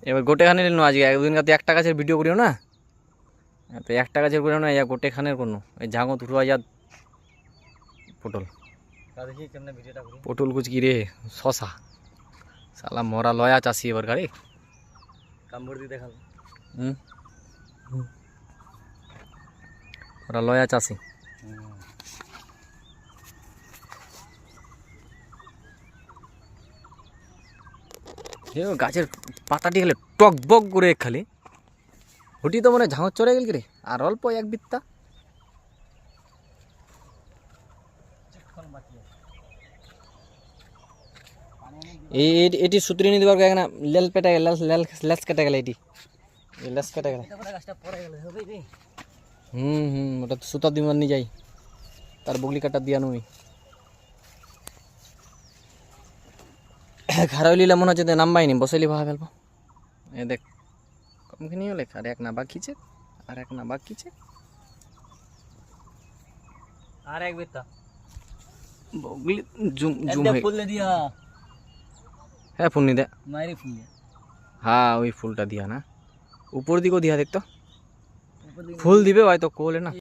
এবার গোটেখানে নিল আজকে একদিন কাতে একটা গাছের ভিডিও করিও না, তো একটা গাছের করিও না, ইয়া গোটেখানের কোনো এই ঝাঙত উঠুয়া যা পটল দেখি কেমনে ভিডিওটা করি। পটল কুচকি রে শশা শালা মরা লয়া চাষি এবার গাড়ি কামড় দিয়ে দেখাল। ওরা লয়া চাষি। গাছের পাতাটি গেলে টক বক করে খালি হুটি তো মনে ঝাঁক চড়ে গেল রে, আর অল্প এক বিত্তা এটি সুতরি নিতে পারবো না, লেল পেটে গেল, লেস কেটে গেল, এটি লেস কেটে গেল। ওটা তো সুতা দিমার নিয়ে যাই, তার বগলি কাটা দিয়া নুই খারাপ লিলে মনে হচ্ছে নামবাইনি বসাইলি ভালো ফেলবো। এ দেখ কমখানি হলে আর এক না বাকিছে, আর এক না বাকিছে, আর এক বেতা বগলি জুম জুম হয়ে ফুল দিয়া। হ্যাঁ ফুল নি দে মাইরি ফুল দিয়া। হ্যাঁ ওই ফুলটা দিয়া না, উপর দিকেও দিয়া দেখতো ফুল দিবে হয়তো কোলে না।